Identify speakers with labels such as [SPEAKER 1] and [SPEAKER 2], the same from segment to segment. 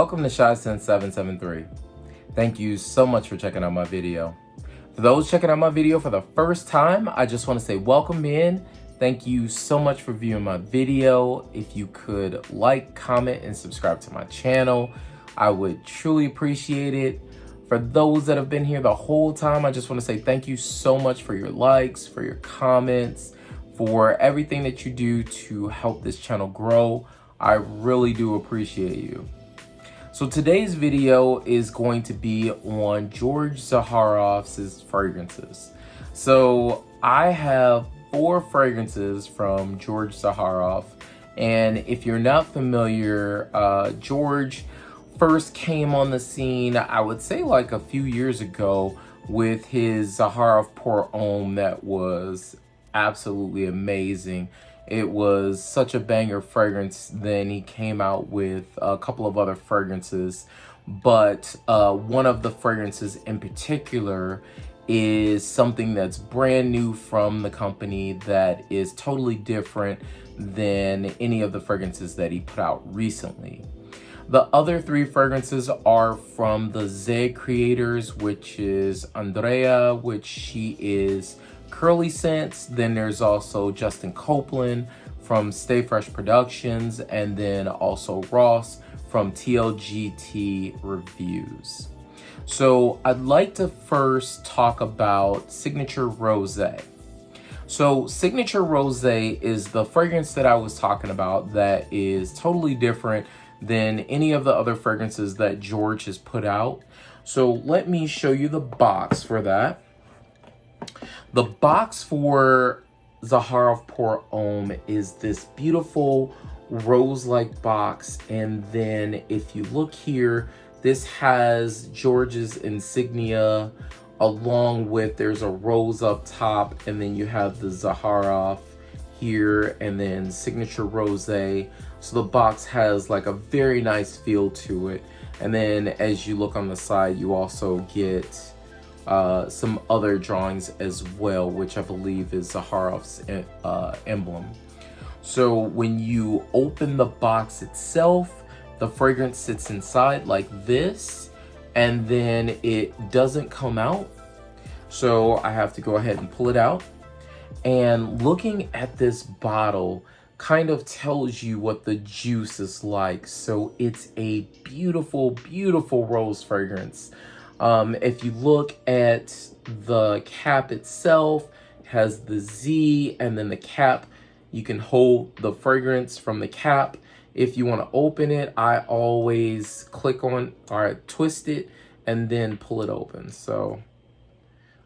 [SPEAKER 1] Welcome to CurlyScents 773. Thank you so much for checking out my video. For those checking out my video for the first time, I just want to say welcome in. Thank you so much for viewing my video. If you could like, comment, and subscribe to my channel, I would truly appreciate it. For those that have been here the whole time, I just want to say thank you so much for your likes, for your comments, for everything that you do to help this channel grow. I really do appreciate you. So today's video is going to be on George Zaharoff's fragrances. So I have 4 fragrances from George Zaharoff, and if you're not familiar, George first came on the scene, I would say like a few years ago, with his Zaharoff Pour Homme that was absolutely amazing. It was such a banger fragrance. Then he came out with a couple of other fragrances, but one of the fragrances in particular is something that's brand new from the company that is totally different than any of the fragrances that he put out recently. The other 3 fragrances are from the Zay creators, which is Andrea, which she is CurlyScents. Then there's also Justin Copeland from StayFresh Productions, and then also Ross from TLTG Reviews. So I'd like to first talk about Signature Rose. So Signature Rose is the fragrance that I was talking about that is totally different than any of the other fragrances that George has put out. So let me show you the box for that. The box for Zaharoff Pour Homme is this beautiful rose-like box, and then if you look here, this has George's insignia along with, there's a rose up top, and then you have the Zaharoff here, and then Signature Rose. So the box has like a very nice feel to it, and then as you look on the side, you also get some other drawings as well, which I believe is Zaharoff's emblem. So when you open the box itself, the fragrance sits inside like this, and then it doesn't come out. So I have to go ahead and pull it out. And looking at this bottle kind of tells you what the juice is like. So it's a beautiful, beautiful rose fragrance. If you look at the cap itself, it has the Z, and then the cap, you can hold the fragrance from the cap. If you want to open it, I always click on or twist it and then pull it open. So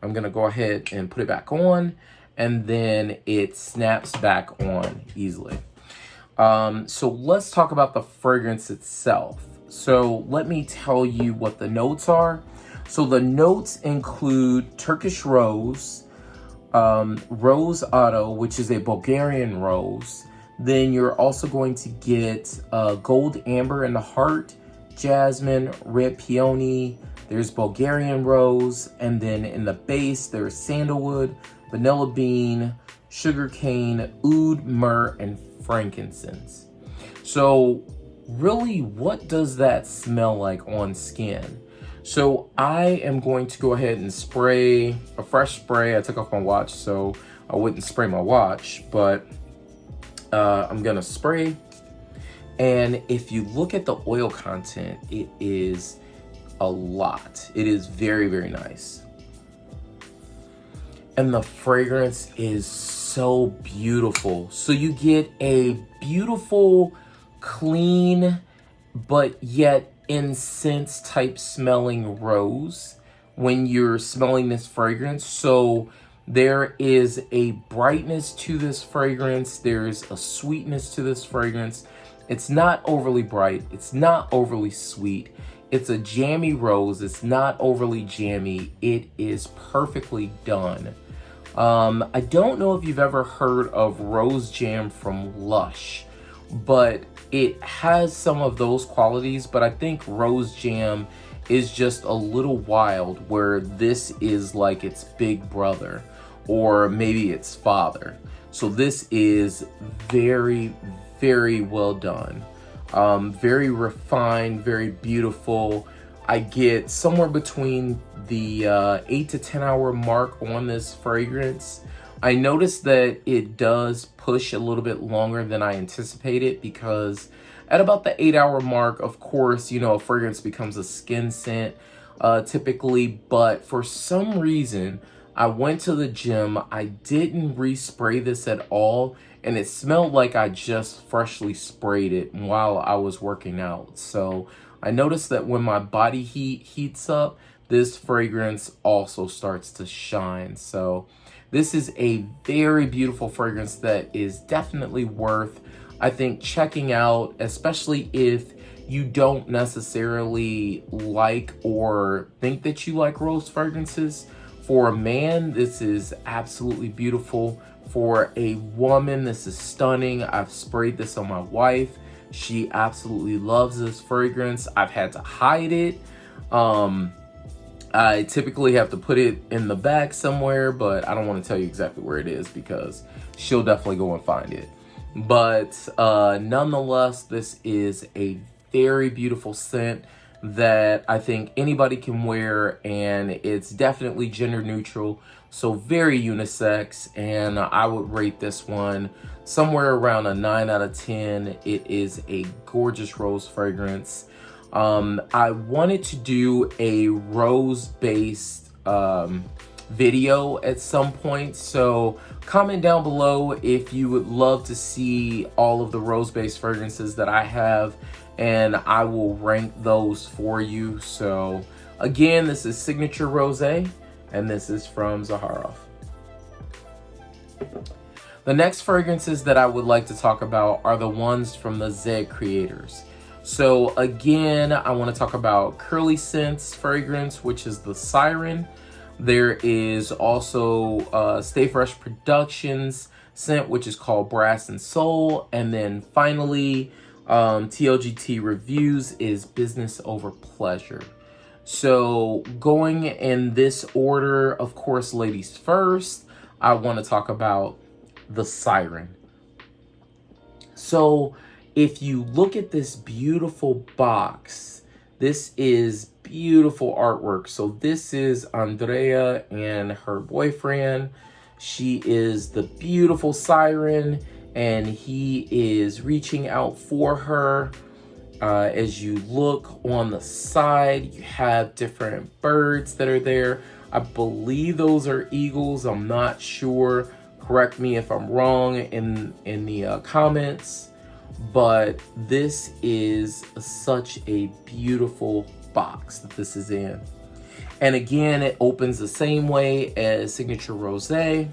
[SPEAKER 1] I'm going to go ahead and put it back on, and then it snaps back on easily. So let's talk about the fragrance itself. So let me tell you what the notes are. So the notes include Turkish Rose, Rose Otto, which is a Bulgarian rose. Then you're also going to get gold amber in the heart, jasmine, red peony, there's Bulgarian rose, and then in the base there's sandalwood, vanilla bean, sugarcane, oud, myrrh, and frankincense. So really, what does that smell like on skin? So I am going to go ahead and spray a fresh spray. I took off my watch so I wouldn't spray my watch, but I'm gonna spray. And if you look at the oil content, it is a lot. It is very, very nice. And the fragrance is so beautiful. So you get a beautiful, clean, but yet incense type smelling rose when you're smelling this fragrance. So there is a brightness to this fragrance. There's a sweetness to this fragrance. It's not overly bright. It's not overly sweet. It's a jammy rose. It's not overly jammy. It is perfectly done. I don't know if you've ever heard of Rose Jam from Lush, but it has some of those qualities, but I think Rose Jam is just a little wild, where this is like its big brother or maybe its father. So this is very, very well done. Very refined, very beautiful. I get somewhere between the 8 to 10 hour mark on this fragrance. I noticed that it does push a little bit longer than I anticipated, because at about the 8 hour mark, of course, you know, a fragrance becomes a skin scent typically, but for some reason, I went to the gym, I didn't respray this at all, and it smelled like I just freshly sprayed it while I was working out. So I noticed that when my body heats up, this fragrance also starts to shine. So this is a very beautiful fragrance that is definitely worth, I think, checking out, especially if you don't necessarily like or think that you like rose fragrances. For a man, this is absolutely beautiful. For a woman, this is stunning. I've sprayed this on my wife. She absolutely loves this fragrance. I've had to hide it. I typically have to put it in the bag somewhere, but I don't want to tell you exactly where it is because she'll definitely go and find it. But nonetheless, this is a very beautiful scent that I think anybody can wear, and it's definitely gender neutral, so very unisex, and I would rate this one somewhere around a 9 out of 10. It is a gorgeous rose fragrance. I wanted to do a rose-based video at some point, so comment down below if you would love to see all of the rose-based fragrances that I have, and I will rank those for you. So again, this is Signature Rosé, and this is from Zaharoff. The next fragrances that I would like to talk about are the ones from the Zeg creators. So again, I want to talk about CurlyScents fragrance, which is the Siren. There is also StayFresh Productions scent, which is called Brass&Soul. And then finally, TLGT Reviews is Business Over Pleasure. So going in this order, of course, ladies first, I want to talk about the Siren. So if you look at this beautiful box, this is beautiful artwork. So this is Andrea and her boyfriend. She is the beautiful Siren, and he is reaching out for her. As you look on the side, you have different birds that are there. I believe those are eagles. I'm not sure. Correct me if I'm wrong in the comments. But this is such a beautiful box that this is in. And again, it opens the same way as Signature Rosé.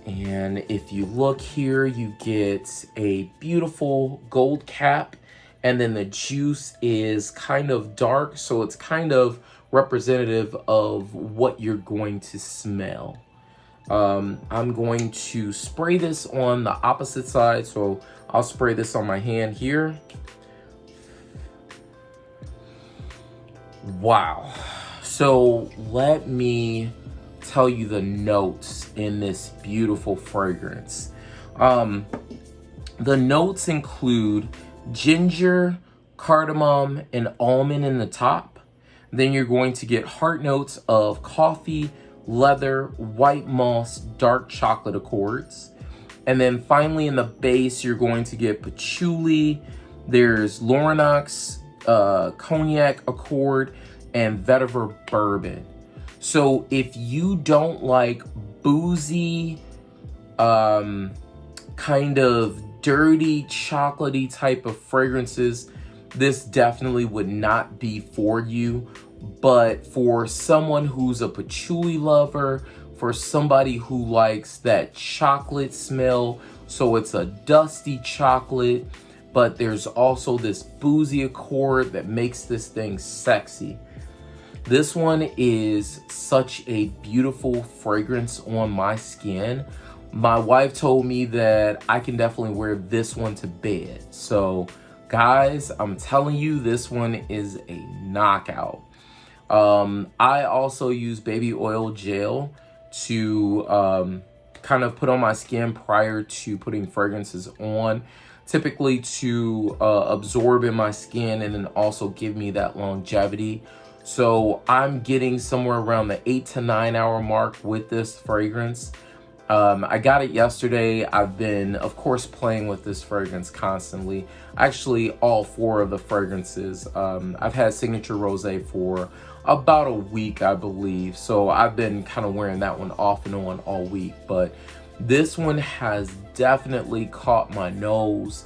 [SPEAKER 1] And if you look here, you get a beautiful gold cap, and then the juice is kind of dark, so it's kind of representative of what you're going to smell. I'm going to spray this on the opposite side, so I'll spray this on my hand here. Wow. So let me tell you the notes in this beautiful fragrance. The notes include ginger, cardamom, and almond in the top. Then you're going to get heart notes of coffee, leather, white moss, dark chocolate accords. And then finally in the base, you're going to get patchouli, there's Lorenox, Cognac Accord, and Vetiver Bourbon. So if you don't like boozy, kind of dirty, chocolatey type of fragrances, this definitely would not be for you. But for someone who's a patchouli lover, for somebody who likes that chocolate smell, so it's a dusty chocolate, but there's also this boozy accord that makes this thing sexy. This one is such a beautiful fragrance on my skin. My wife told me that I can definitely wear this one to bed. So guys, I'm telling you, this one is a knockout. I also use baby oil gel to kind of put on my skin prior to putting fragrances on typically to absorb in my skin and then also give me that longevity. So I'm getting somewhere around the 8 to 9 hour mark with this fragrance. I got it yesterday. I've been, of course, playing with this fragrance constantly. Actually, all 4 of the fragrances. I've had Signature Rosé for about a week, I believe. So I've been kind of wearing that one off and on all week. But this one has definitely caught my nose.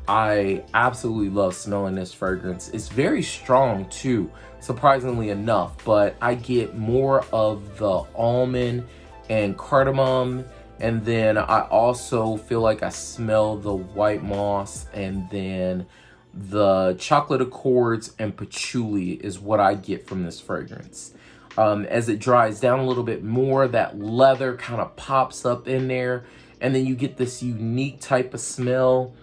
[SPEAKER 1] I absolutely love smelling this fragrance. It's very strong too, surprisingly enough, but I get more of the almond and cardamom, and then I also feel like I smell the white moss, and then the chocolate accords and patchouli is what I get from this fragrance. As it dries down a little bit more, that leather kind of pops up in there, and then you get this unique type of smell.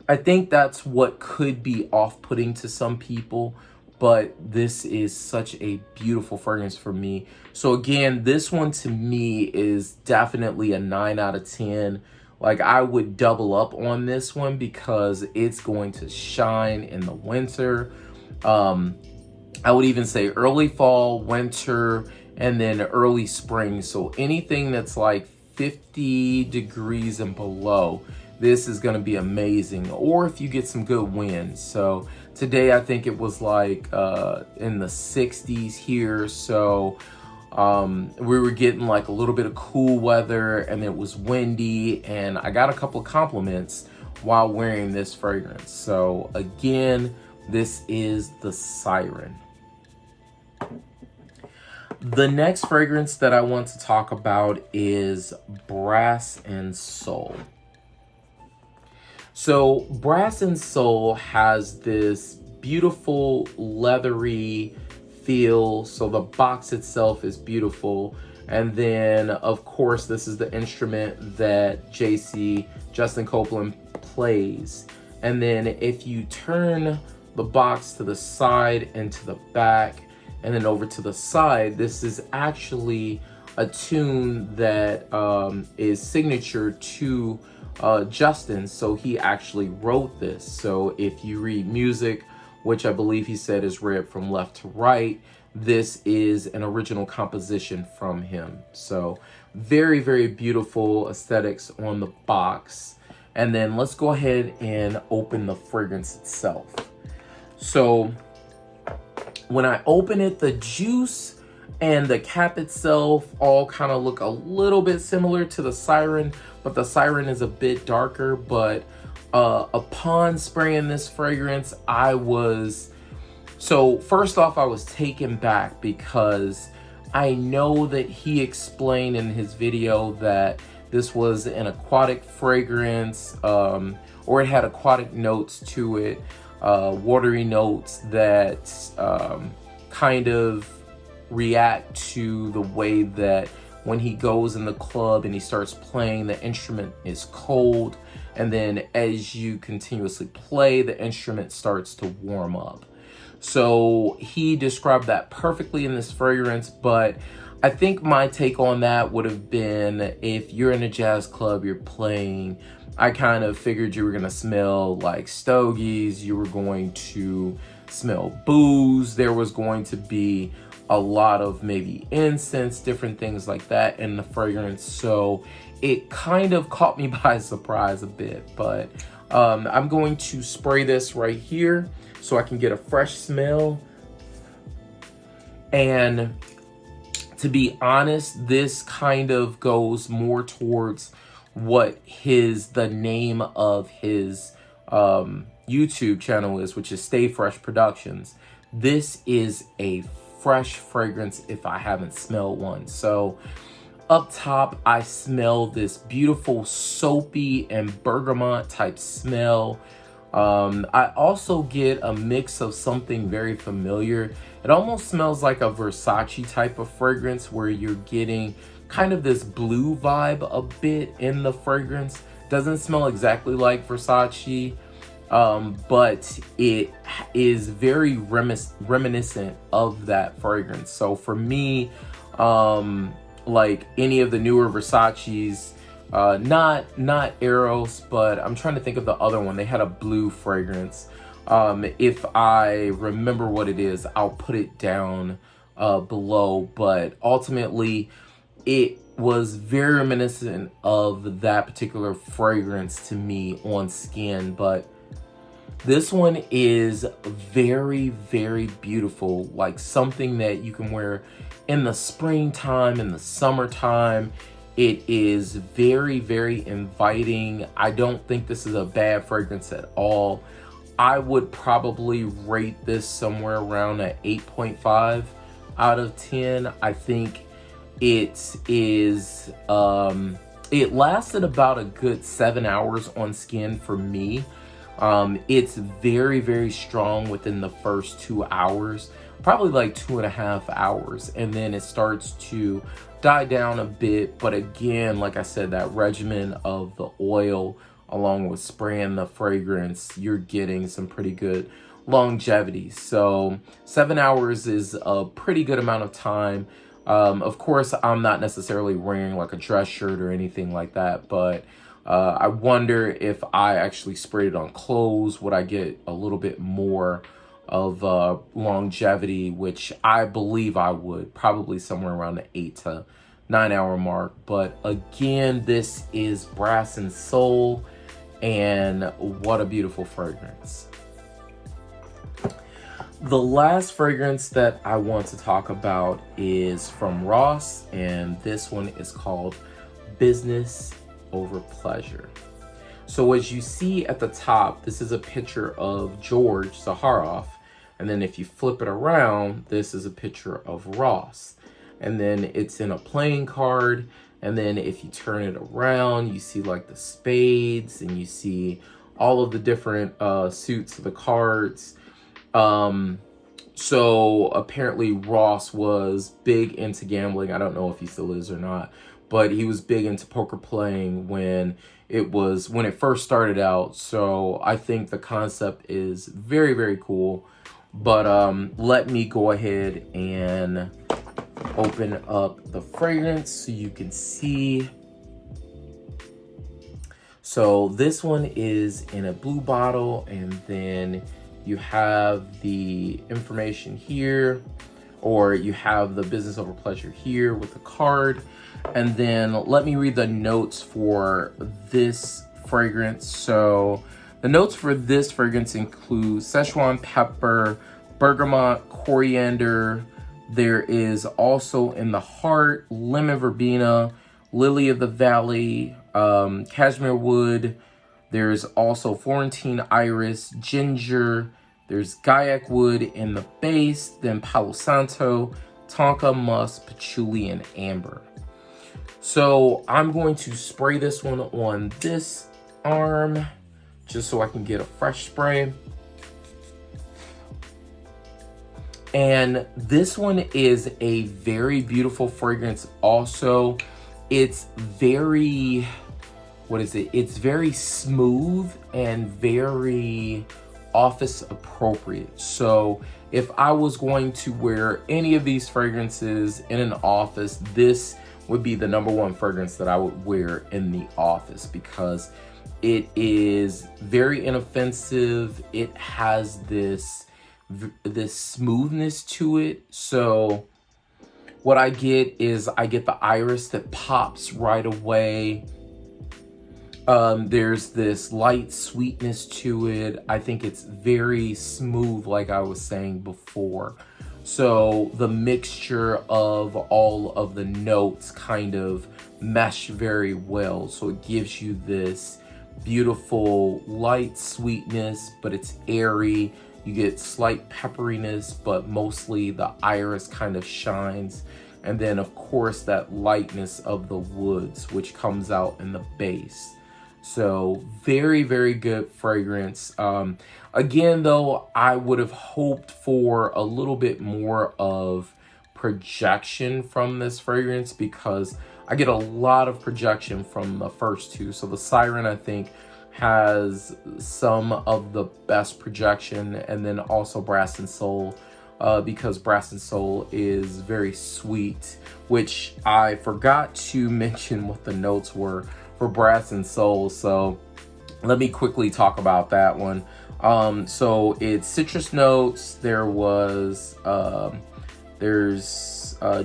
[SPEAKER 1] I think that's what could be off-putting to some people, but this is such a beautiful fragrance for me. So again, this one to me is definitely a 9 out of 10. Like, I would double up on this one because it's going to shine in the winter. I would even say early fall, winter, and then early spring. So anything that's like 50 degrees and below, this is going to be amazing. Or if you get some good winds. So today I think it was like in the 60s here. So we were getting like a little bit of cool weather, and it was windy, and I got a couple of compliments while wearing this fragrance. So again, this is the Siren. The next fragrance that I want to talk about is Brass&Soul. So Brass&Soul has this beautiful leathery feel. So the box itself is beautiful. And then, of course, this is the instrument that Justin Copeland plays. And then if you turn the box to the side and to the back, and then over to the side, this is actually a tune that is signature to Justin. So he actually wrote this. So if you read music, which I believe he said is read from left to right, this is an original composition from him. So very, very beautiful aesthetics on the box. And then let's go ahead and open the fragrance itself. So when I open it, the juice and the cap itself all kind of look a little bit similar to the Siren, but the Siren is a bit darker. But upon spraying this fragrance, first off, I was taken back because I know that he explained in his video that this was an aquatic fragrance, or it had aquatic notes to it. Watery notes that kind of react to the way that when he goes in the club and he starts playing, the instrument is cold, and then as you continuously play, the instrument starts to warm up. So he described that perfectly in this fragrance, but I think my take on that would have been, if you're in a jazz club, you're playing, I kind of figured you were going to smell like stogies, you were going to smell booze, there was going to be a lot of maybe incense, different things like that in the fragrance. So it kind of caught me by surprise a bit, but I'm going to spray this right here so I can get a fresh smell. And to be honest, this kind of goes more towards what the name of his YouTube channel is, which is StayFresh Productions. This is a fresh fragrance if I haven't smelled one. So up top, I smell this beautiful soapy and bergamot type smell. I also get a mix of something very familiar. It almost smells like a Versace type of fragrance, where you're getting kind of this blue vibe a bit in the fragrance. Doesn't smell exactly like Versace, but it is very reminiscent of that fragrance. So for me, like any of the newer Versace's, Not Eros, but I'm trying to think of the other one. They had a blue fragrance. If I remember what it is, I'll put it down below, but ultimately it was very reminiscent of that particular fragrance to me on skin. But this one is very, very beautiful, like something that you can wear in the springtime, in the summertime. It is very, very inviting. I don't think this is a bad fragrance at all. I would probably rate this somewhere around an 8.5 out of 10. I think it is, it lasted about a good 7 hours on skin for me. It's very, very strong within the first 2 hours, probably like 2.5 hours. And then it starts to die down a bit. But again, like I said, that regimen of the oil along with spraying the fragrance, you're getting some pretty good longevity. So 7 hours is a pretty good amount of time. Of course, I'm not necessarily wearing like a dress shirt or anything like that, but I wonder if I actually sprayed it on clothes, would I get a little bit more of longevity, which I believe I would, probably somewhere around the 8 to 9 hour mark. But again, this is Brass&Soul, and what a beautiful fragrance. The last fragrance that I want to talk about is from Ross, and this one is called Business Over Pleasure. So as you see at the top, this is a picture of George Zaharoff, and then if you flip it around, this is a picture of Ross, and then it's in a playing card. And then if you turn it around, you see like the spades, and you see all of the different suits of the cards. So apparently Ross was big into gambling. I don't know if he still is or not, but he was big into poker playing when it first started out. So I think the concept is very, very cool. But let me go ahead and open up the fragrance so you can see. So this one is in a blue bottle, and then you have the information here, or you have the Business Over Pleasure here with the card. And then let me read the notes for this fragrance. So the notes for this fragrance include Sichuan Pepper, bergamot, coriander. There is also in the heart, lemon verbena, lily of the valley, cashmere wood. There's also Florentine Iris, ginger. There's Cognac wood in the base, then Palo Santo, tonka, musk, patchouli, and amber. So I'm going to spray this one on this arm just so I can get a fresh spray. And this one is a very beautiful fragrance also. It's very, it's very smooth and very office appropriate. So if I was going to wear any of these fragrances in an office, this would be the #1 fragrance that I would wear in the office, because it is very inoffensive. It has this smoothness to it. So what I get is I get the iris that pops right away. There's this light sweetness to it. I think it's very smooth, like I was saying before. So the mixture of all of the notes kind of mesh very well. So it gives you this beautiful light sweetness, but it's airy. You get slight pepperiness, but mostly the iris kind of shines. And then of course that lightness of the woods, which comes out in the base. So very, very good fragrance. Again, though, I would have hoped for a little bit more of projection from this fragrance, because I get a lot of projection from the first two. So the Siren, I think, has some of the best projection, and then also Brass&Soul, because Brass&Soul is very sweet, which I forgot to mention what the notes were for Brass&Soul. So let me quickly talk about that one. So it's citrus notes. There's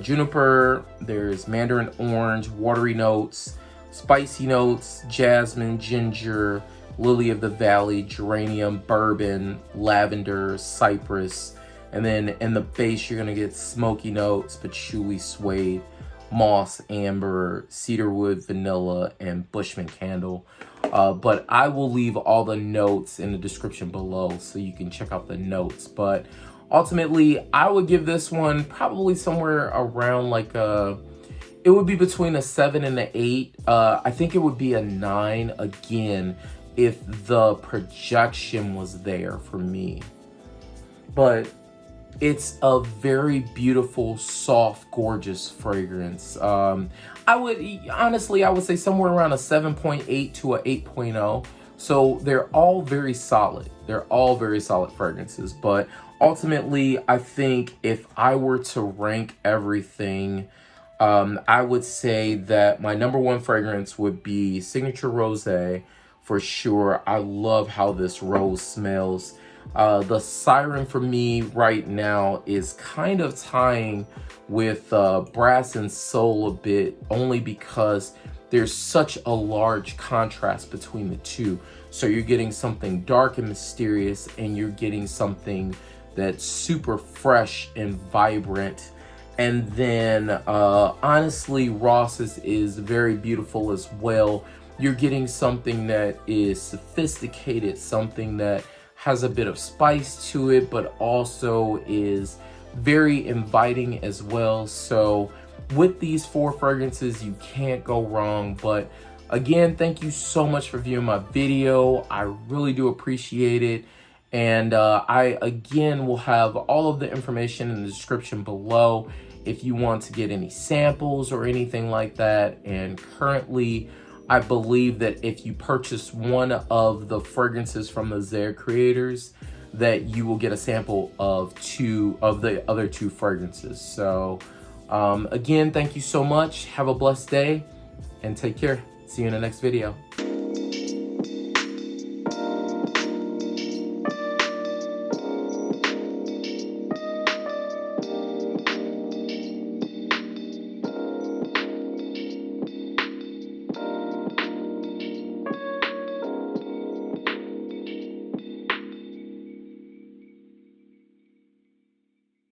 [SPEAKER 1] Juniper, there's Mandarin Orange, Watery Notes, Spicy Notes, Jasmine, Ginger, Lily of the Valley, Geranium Bourbon, Lavender, Cypress, and then in the base you're gonna get Smoky Notes, Patchouli Suede, Moss, Amber, Cedarwood, Vanilla, and Bushman Candle. But I will leave all the notes in the description below so you can check out the notes. But ultimately, I would give this one probably somewhere around like it would be between a 7 and an 8. I think it would be a 9 again if the projection was there for me. But it's a very beautiful, soft, gorgeous fragrance. I would say somewhere around a 7.8 to a 8.0. So they're all very solid. They're all very solid fragrances. But ultimately, I think if I were to rank everything, I would say that my number one fragrance would be Signature Rose for sure. I love how this rose smells. The Siren for me right now is kind of tying with Brass&Soul a bit, only because there's such a large contrast between the two. So you're getting something dark and mysterious, and you're getting something that's super fresh and vibrant. And then honestly, Ross's is very beautiful as well. You're getting something that is sophisticated, something that has a bit of spice to it, but also is very inviting as well. So with these 4 fragrances, you can't go wrong. But again, thank you so much for viewing my video. I really do appreciate it. And I again will have all of the information in the description below if you want to get any samples or anything like that. And currently, I believe that if you purchase one of the fragrances from the Zaharoff creators, that you will get a sample of 2 of the other 2 fragrances. So again, thank you so much. Have a blessed day and take care. See you in the next video.